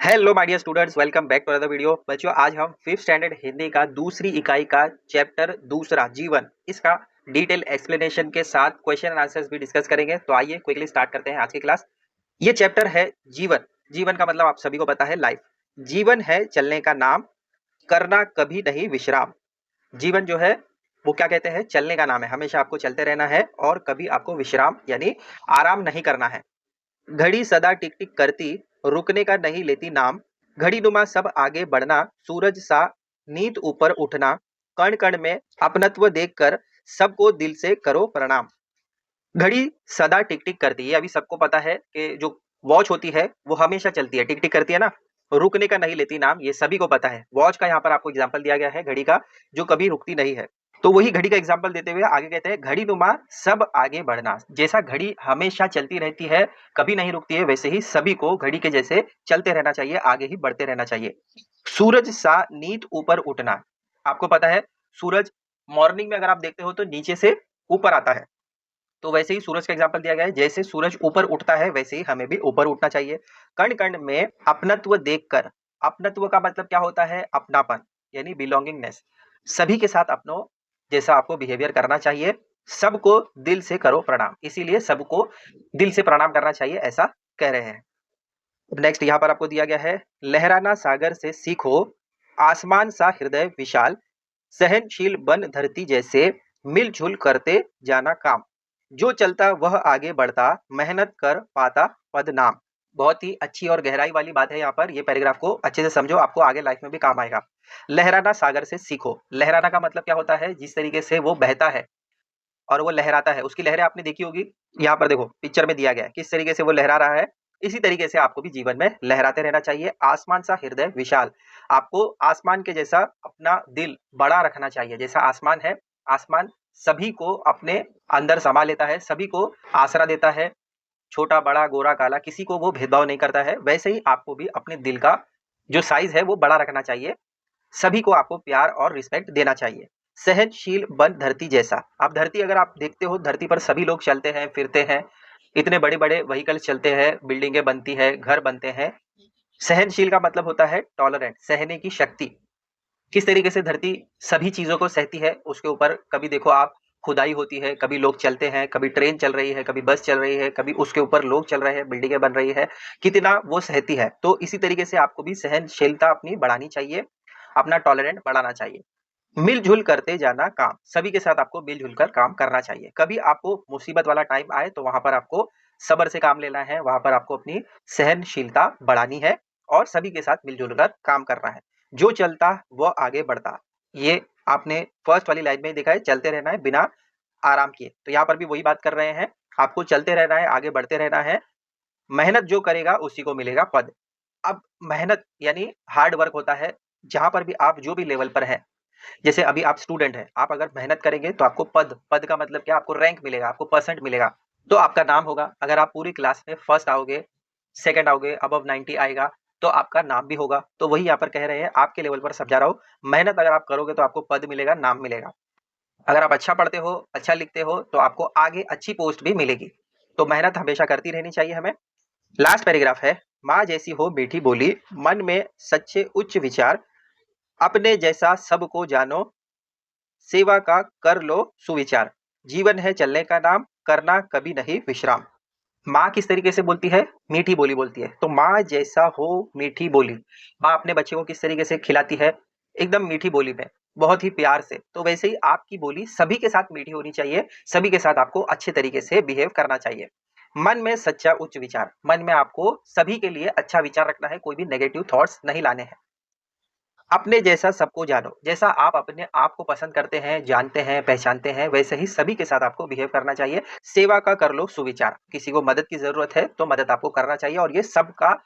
Hello my dear students, welcome back to another video. बच्चों, आज हम फिफ्थ स्टैंडर्ड हिंदी का दूसरी इकाई का चैप्टर दूसरा जीवन, इसका डिटेल एक्सप्लेनेशन के साथ क्वेश्चन एंड आंसर्स भी डिस्कस करेंगे। तो आइए क्विकली स्टार्ट करते हैं आज की क्लास। ये चैप्टर है जीवन। जीवन का मतलब आप सभी को पता है, लाइफ। जीवन है चलने का नाम, करना कभी नहीं विश्राम। जीवन जो है वो क्या कहते हैं, चलने का नाम है। हमेशा आपको चलते रहना है और कभी आपको विश्राम यानी आराम नहीं करना है। घड़ी सदा टिक टिक करती, रुकने का नहीं लेती नाम। घड़ी नुमा सब आगे बढ़ना, सूरज सा नीत ऊपर उठना। कण कण में अपनत्व देखकर सबको दिल से करो प्रणाम। घड़ी सदा टिक टिक करती है, ये अभी सबको पता है कि जो वॉच होती है वो हमेशा चलती है, टिक टिक करती है ना। रुकने का नहीं लेती नाम, ये सभी को पता है। वॉच का यहाँ पर आपको एग्जाम्पल दिया गया है, घड़ी का, जो कभी रुकती नहीं है। तो वही घड़ी का एग्जाम्पल देते हुए आगे कहते हैं, घड़ी नुमा सब आगे बढ़ना। जैसा घड़ी हमेशा चलती रहती है, कभी नहीं रुकती है, वैसे ही सभी को घड़ी के जैसे चलते रहना चाहिए, आगे ही बढ़ते रहना चाहिए। सूरज सा नीत ऊपर उठना। आपको पता है, सूरज मॉर्निंग में अगर आप देखते हो तो नीचे से ऊपर आता है। तो वैसे ही सूरज का एग्जाम्पल दिया गया है, जैसे सूरज ऊपर उठता है वैसे ही हमें भी ऊपर उठना चाहिए। कण कण में अपनत्व देखकर। अपनत्व का मतलब क्या होता है, अपनापन यानी बिलोंगिंगनेस। सभी के साथ अपनों जैसा आपको बिहेवियर करना चाहिए। सबको दिल से करो प्रणाम, इसीलिए सबको दिल से प्रणाम करना चाहिए, ऐसा कह रहे हैं। नेक्स्ट यहाँ पर आपको दिया गया है, लहराना सागर से सीखो, आसमान सा हृदय विशाल। सहनशील बन धरती जैसे, मिलजुल करते जाना काम। जो चलता वह आगे बढ़ता, मेहनत कर पाता पद नाम। बहुत ही अच्छी और गहराई वाली बात है यहाँ पर। ये पैराग्राफ को अच्छे से समझो, आपको आगे लाइफ में भी काम आएगा। लहराना सागर से सीखो। लहराना का मतलब क्या होता है, जिस तरीके से वो बहता है और वो लहराता है, उसकी लहरें आपने देखी होगी। यहाँ पर देखो पिक्चर में दिया गया है किस तरीके से वो लहरा रहा है। इसी तरीके से आपको भी जीवन में लहराते रहना चाहिए। आसमान सा हृदय विशाल। आपको आसमान के जैसा अपना दिल बड़ा रखना चाहिए। जैसा आसमान है, आसमान सभी को अपने अंदर समा लेता है, सभी को आसरा देता है। छोटा बड़ा गोरा काला किसी को वो भेदभाव नहीं करता है। वैसे ही आपको भी अपने दिल का जो साइज है वो बड़ा रखना चाहिए। सभी को आपको प्यार और रिस्पेक्ट देना चाहिए। सहनशील बन धरती जैसा। आप धरती अगर आप देखते हो, धरती पर सभी लोग चलते हैं फिरते हैं, इतने बड़े बड़े व्हीकल चलते हैं, बिल्डिंगें बनती है, घर बनते हैं। सहनशील का मतलब होता है टॉलरेंट, सहने की शक्ति। किस तरीके से धरती सभी चीजों को सहती है, उसके ऊपर कभी देखो आप, खुदाई होती है, कभी लोग चलते हैं, कभी ट्रेन चल रही है, कभी बस चल रही है, कभी उसके ऊपर लोग चल रहे हैं, बिल्डिंगें बन रही है, कितना वो सहती है। तो इसी तरीके से आपको भी सहनशीलता अपनी बढ़ानी चाहिए, अपना टॉलरेंट बढ़ाना चाहिए। मिलजुल करते जाना काम। सभी के साथ आपको मिलजुल कर काम करना चाहिए। कभी आपको मुसीबत वाला टाइम आए तो वहां पर आपको सब्र से काम लेना है, वहां पर आपको अपनी सहनशीलता बढ़ानी है और सभी के साथ मिलजुल कर काम करना है। जो चलता वो आगे बढ़ता, ये आपने फर्स्ट वाली लाइन में ही देखा है, चलते रहना है बिना आराम किए। तो यहाँ पर भी वही बात कर रहे हैं, आपको चलते रहना है, आगे बढ़ते रहना है। मेहनत जो करेगा उसी को मिलेगा पद। अब मेहनत यानी हार्ड वर्क होता है। जहां पर भी आप जो भी लेवल पर है, जैसे अभी आप स्टूडेंट हैं, आप अगर मेहनत करेंगे तो आपको पद, पद का मतलब क्या, आपको रैंक मिलेगा, आपको परसेंट मिलेगा, तो आपका नाम होगा। अगर आप पूरी क्लास में फर्स्ट आओगे, सेकंड आओगे, अबव 90 आएगा, तो आपका नाम भी होगा। तो वही यहाँ पर कह रहे हैं, आपके लेवल पर समझा रहा हूँ। मेहनत अगर आप करोगे तो आपको पद मिलेगा, नाम मिलेगा। अगर आप अच्छा पढ़ते हो, अच्छा लिखते हो, तो आपको आगे अच्छी पोस्ट भी मिलेगी। तो मेहनत हमेशा करती रहनी चाहिए हमें। लास्ट पैराग्राफ है, माँ जैसी हो मीठी बोली, मन में सच्चे उच्च विचार। अपने जैसा सबको जानो, सेवा का कर लो सुविचार। जीवन है चलने का नाम, करना कभी नहीं विश्राम। माँ किस तरीके से बोलती है, मीठी बोली बोलती है। तो माँ जैसा हो मीठी बोली। माँ अपने बच्चे को किस तरीके से खिलाती है, एकदम मीठी बोली में, बहुत ही प्यार से। तो वैसे ही आपकी बोली सभी के साथ मीठी होनी चाहिए, सभी के साथ आपको अच्छे तरीके से बिहेव करना चाहिए। मन में सच्चा उच्च विचार। मन में आपको सभी के लिए अच्छा विचार रखना है, कोई भी नेगेटिव थॉट्स नहीं लाने हैं। अपने जैसा सबको जानो। जैसा आप अपने आप को पसंद करते हैं, जानते हैं, पहचानते हैं, वैसे ही सभी के साथ आपको बिहेव करना चाहिए। सेवा का कर लो सुविचार। किसी को मदद की जरूरत है तो मदद आपको करना चाहिए, और ये सबका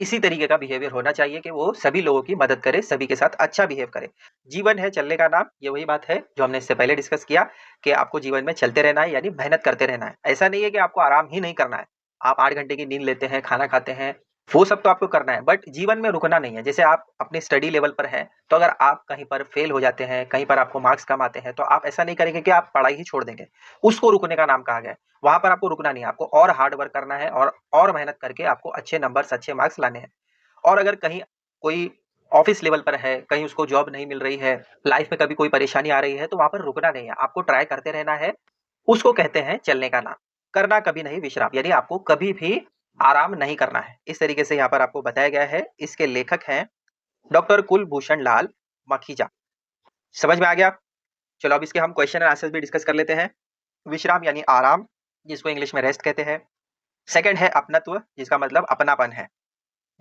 इसी तरीके का बिहेवियर होना चाहिए कि वो सभी लोगों की मदद करे, सभी के साथ अच्छा बिहेव करे। जीवन है चलने का नाम, ये वही बात है जो हमने इससे पहले डिस्कस किया, कि आपको जीवन में चलते रहना है, यानी मेहनत करते रहना है। ऐसा नहीं है कि आपको आराम ही नहीं करना है। आप 8 घंटे की नींद लेते हैं, खाना खाते हैं, वो सब तो आपको करना है, बट जीवन में रुकना नहीं है। जैसे आप अपने स्टडी लेवल पर हैं, तो अगर आप कहीं पर फेल हो जाते हैं, कहीं पर आपको मार्क्स कम आते हैं, तो आप ऐसा नहीं करेंगे कि आप पढ़ाई ही छोड़ देंगे। उसको रुकने का नाम कहा गया है। वहां पर आपको रुकना नहीं है, आपको और हार्ड वर्क करना है, और मेहनत करके आपको अच्छे नंबर्स, अच्छे मार्क्स लाने हैं। और अगर कहीं कोई ऑफिस लेवल पर है, कहीं उसको जॉब नहीं मिल रही है, लाइफ में कभी कोई परेशानी आ रही है, तो वहाँ पर रुकना नहीं है, आपको ट्राई करते रहना है। उसको कहते हैं चलने का नाम। करना कभी नहीं विश्राम, यानी आपको कभी भी आराम नहीं करना है। इस तरीके से यहाँ पर आपको बताया गया है। इसके लेखक हैं डॉक्टर कुलभूषण लाल मखीजा। समझ में आ गया? चलो अब इसके हम क्वेश्चन एंड आंसर्स भी डिस्कस कर लेते हैं। विश्राम यानी आराम, जिसको इंग्लिश में रेस्ट कहते हैं। सेकंड है अपनत्व, जिसका मतलब अपनापन है,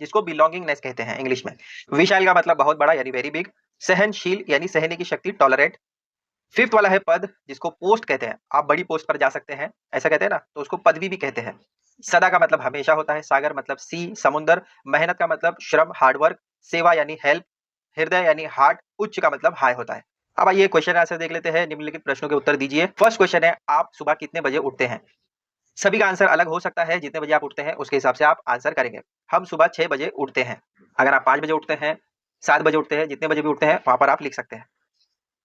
जिसको बिलोंगिंगनेस कहते हैं इंग्लिश में। विशाल का मतलब बहुत बड़ा यानी वेरी बिग। सहनशील यानी सहने की शक्ति, टॉलरेट। फिफ्थ वाला है पद, जिसको पोस्ट कहते हैं। आप बड़ी पोस्ट पर जा सकते हैं, ऐसा कहते हैं ना, तो उसको पदवी भी कहते हैं। सदा का मतलब हमेशा होता है। सागर मतलब सी, समुद्र। मेहनत का मतलब श्रम, हार्डवर्क। सेवा यानी हेल्प। हृदय यानी हार्ट। उच्च का मतलब हाई होता है। अब आइए क्वेश्चन आंसर देख लेते हैं। निम्नलिखित प्रश्नों के उत्तर दीजिए। फर्स्ट क्वेश्चन है, आप सुबह कितने बजे उठते हैं? सभी का आंसर अलग हो सकता है। जितने बजे आप उठते हैं उसके हिसाब से आप आंसर करेंगे। हम सुबह 6 बजे उठते हैं। अगर आप 5 बजे उठते हैं, 7 बजे उठते हैं, जितने बजे भी उठते हैं वहां पर आप लिख सकते हैं।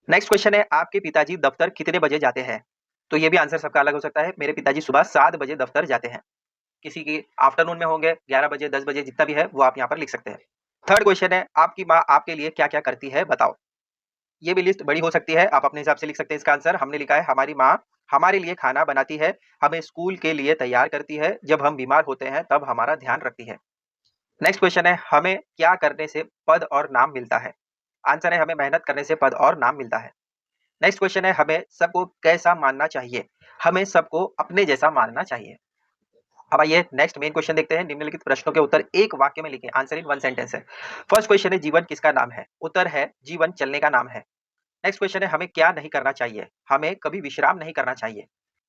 नेक्स्ट क्वेश्चन है, आपके पिताजी दफ्तर कितने बजे जाते हैं? तो ये भी आंसर सबका अलग हो सकता है। मेरे पिताजी सुबह 7 बजे दफ्तर जाते हैं। किसी की आफ्टरनून में होंगे, 11 बजे, 10 बजे, जितना भी है वो आप यहाँ पर लिख सकते हैं। थर्ड क्वेश्चन है, आपकी माँ आपके लिए क्या क्या करती है बताओ। ये भी लिस्ट बड़ी हो सकती है, आप अपने हिसाब से लिख सकते हैं इसका आंसर। हमने लिखा है, हमारी माँ हमारे लिए खाना बनाती है, हमें स्कूल के लिए तैयार करती है, जब हम बीमार होते हैं तब हमारा ध्यान रखती है। नेक्स्ट क्वेश्चन है, हमें क्या करने से पद और नाम मिलता है? आंसर है, हमें मेहनत करने से पद और नाम मिलता है। नेक्स्ट क्वेश्चन है, हमें सबको कैसा मानना चाहिए? हमें सबको अपने जैसा मानना चाहिए। अब आइए नेक्स्ट मेन क्वेश्चन देखते हैं। निम्नलिखित प्रश्नों के उत्तर एक वाक्य में लिखें। आंसर इन वन सेंटेंस है। फर्स्ट क्वेश्चन है, जीवन किसका नाम है? उत्तर है, जीवन चलने का नाम है। नेक्स्ट क्वेश्चन है, हमें क्या नहीं करना चाहिए? हमें कभी विश्राम नहीं करना चाहिए।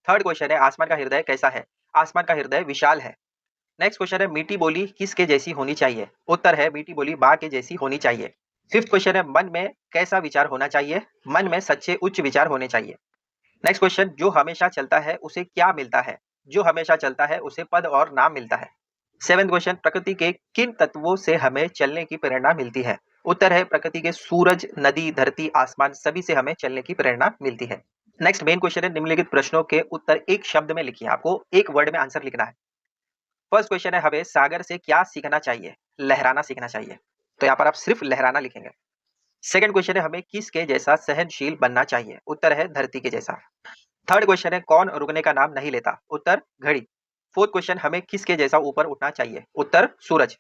थर्ड क्वेश्चन है, आसमान का हृदय कैसा है? आसमान का हृदय विशाल है। नेक्स्ट क्वेश्चन है, मीठी बोली किसके जैसी होनी चाहिए? उत्तर है, मीठी बोली माँ के जैसी होनी चाहिए। फिफ्थ क्वेश्चन है, मन में कैसा विचार होना चाहिए? मन में सच्चे उच्च विचार होने चाहिए। नेक्स्ट क्वेश्चन, जो हमेशा चलता है उसे क्या मिलता है? जो हमेशा चलता है उसे पद और नाम मिलता है। सेवेंथ क्वेश्चन, प्रकृति के किन तत्वों से हमें चलने की प्रेरणा मिलती है? उत्तर है, प्रकृति के सूरज, नदी, धरती, आसमान सभी से हमें चलने की प्रेरणा मिलती है। नेक्स्ट मेन क्वेश्चन है, निम्नलिखित प्रश्नों के उत्तर एक शब्द में लिखिए। आपको एक वर्ड में आंसर लिखना है। फर्स्ट क्वेश्चन है, हमें सागर से क्या सीखना चाहिए? लहराना सीखना चाहिए। तो यहाँ पर आप सिर्फ लहराना लिखेंगे। सेकंड क्वेश्चन है, हमें किसके जैसा सहनशील बनना चाहिए? उत्तर है, धरती के जैसा। थर्ड क्वेश्चन है, कौन रुकने का नाम नहीं लेता? उत्तर, घड़ी। फोर्थ क्वेश्चन, हमें किसके जैसा ऊपर उठना चाहिए? उत्तर, सूरज।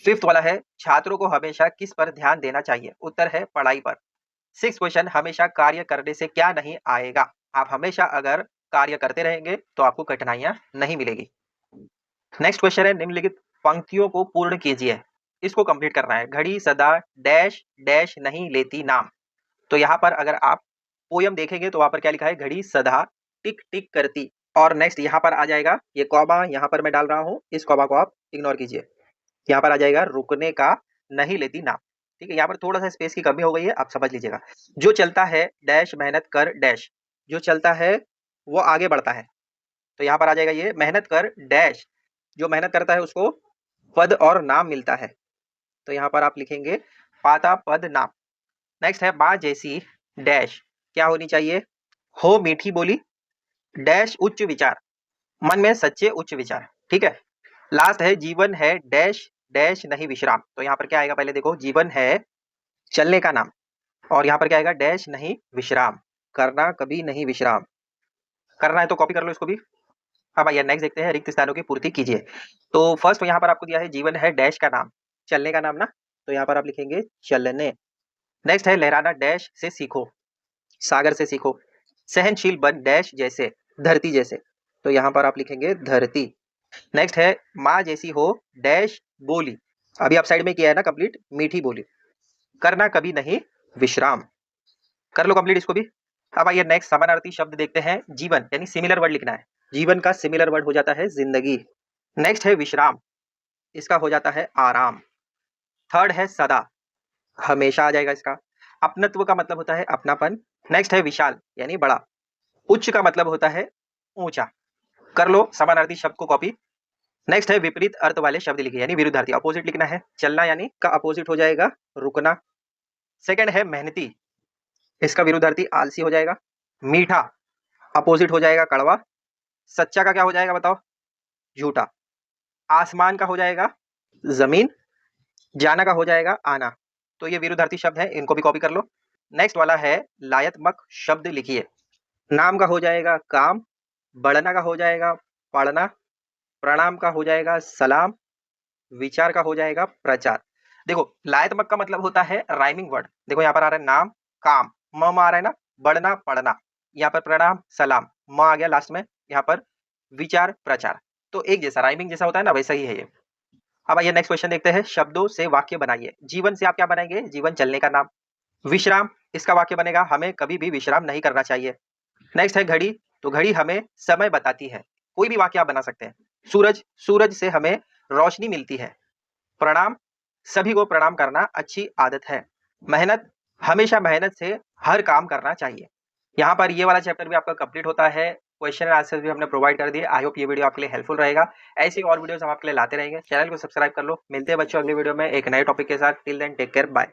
फिफ्थ वाला है, छात्रों को हमेशा किस पर ध्यान देना चाहिए? उत्तर है, पढ़ाई पर। सिक्स क्वेश्चन, हमेशा कार्य करने से क्या नहीं आएगा? आप हमेशा अगर कार्य करते रहेंगे तो आपको कठिनाइयां नहीं मिलेगी। नेक्स्ट क्वेश्चन है, निम्नलिखित पंक्तियों को पूर्ण कीजिए। इसको कंप्लीट करना है। घड़ी सदा डैश डैश नहीं लेती नाम। तो यहाँ पर अगर आप पोयम देखेंगे तो वहां पर क्या लिखा है? घड़ी सदा टिक टिक करती। और नेक्स्ट यहाँ पर आ जाएगा ये कॉमा, यहाँ पर मैं डाल रहा हूँ, इस कॉमा को आप इग्नोर कीजिए। यहाँ पर आ जाएगा, रुकने का नहीं लेती नाम। ठीक है, यहाँ पर थोड़ा सा स्पेस की कमी हो गई है, आप समझ लीजिएगा। जो चलता है डैश मेहनत कर डैश। जो चलता है वो आगे बढ़ता है। तो यहाँ पर आ जाएगा ये, मेहनत कर डैश। जो मेहनत करता है उसको पद और नाम मिलता है। तो यहाँ पर आप लिखेंगे पाता पद नाम। नेक्स्ट है, माँ जैसी डैश क्या होनी चाहिए? हो मीठी बोली डैश उच्च विचार। मन में सच्चे उच्च विचार। ठीक है। लास्ट है, जीवन है डैश डैश नहीं विश्राम। तो यहाँ पर क्या आएगा? पहले देखो, जीवन है चलने का नाम, और यहाँ पर क्या आएगा? डैश नहीं विश्राम। करना कभी नहीं विश्राम। करना है तो कॉपी कर लो इसको भी। अब आइए नेक्स्ट देखते हैं, रिक्त स्थानों की पूर्ति कीजिए। तो फर्स्ट यहाँ पर आपको दिया है, जीवन है डैश का नाम, चलने का नाम ना, तो यहाँ पर आप लिखेंगे चलने। नेक्स्ट है, लहराना डैश से सीखो, सागर से सीखो। सहनशील बन डैश जैसे, धरती जैसे। तो यहाँ पर आप लिखेंगे धरती। नेक्स्ट है, माँ जैसी हो डैश बोली। अभी आप साइड में किया है ना कंप्लीट, मीठी बोली। करना कभी नहीं विश्राम। कर लो कंप्लीट इसको भी। अब आइए नेक्स्ट समानार्थी शब्द देखते हैं। जीवन यानी सिमिलर वर्ड लिखना है। जीवन का सिमिलर वर्ड हो जाता है जिंदगी। नेक्स्ट है विश्राम, इसका हो जाता है आराम। थर्ड है सदा, हमेशा आ जाएगा इसका। अपनत्व का मतलब होता है अपनापन। नेक्स्ट है विशाल यानी बड़ा। उच्च का मतलब होता है ऊंचा। कर लो समानार्थी शब्द को कॉपी। नेक्स्ट है, विपरीत अर्थ वाले शब्द लिखिए, यानी विरुद्धार्थी, अपोजिट लिखना है। चलना यानी का अपोजिट हो जाएगा रुकना। सेकंड है मेहनती, इसका विरुद्धार्थी आलसी हो जाएगा। मीठा अपोजिट हो जाएगा कड़वा। सच्चा का क्या हो जाएगा बताओ? झूठा। आसमान का हो जाएगा जमीन। जाना का हो जाएगा आना। तो ये विरुद्धार्थी शब्द है, इनको भी कॉपी कर लो। नेक्स्ट वाला है लायत्मक शब्द लिखिए। नाम का हो जाएगा काम, बढ़ना का हो जाएगा पढ़ना, प्रणाम का हो जाएगा सलाम, विचार का हो जाएगा प्रचार। देखो लायत्मक का मतलब होता है राइमिंग वर्ड। देखो यहाँ पर आ रहा है नाम काम, म आ रहा है ना, बढ़ना पढ़ना, यहाँ पर प्रणाम सलाम, म आ गया लास्ट में, यहाँ पर विचार प्रचार। तो एक जैसा राइमिंग जैसा होता है ना, वैसा ही है ये। अब आइए नेक्स्ट क्वेश्चन देखते हैं। शब्दों से वाक्य बनाइए। जीवन से आप क्या बनाएंगे? जीवन चलने का नाम। विश्राम, इसका वाक्य बनेगा हमें कभी भी विश्राम नहीं करना चाहिए। नेक्स्ट है घड़ी, तो घड़ी हमें समय बताती है। कोई भी वाक्य आप बना सकते हैं। सूरज, सूरज से हमें रोशनी मिलती है। प्रणाम, सभी को प्रणाम करना अच्छी आदत है। मेहनत, हमेशा मेहनत से हर काम करना चाहिए। यहाँ पर ये वाला चैप्टर भी आपका कंप्लीट होता है। क्वेश्चन एंड आंसर भी हमने प्रोवाइड कर दिए। आई होप ये वीडियो आपके लिए हेल्पफुल रहेगा। ऐसी और वीडियोस हम आपके लिए लाते रहेंगे। चैनल को सब्सक्राइब कर लो। मिलते हैं बच्चों अगली वीडियो में एक नए टॉपिक के साथ। Till then take care, bye.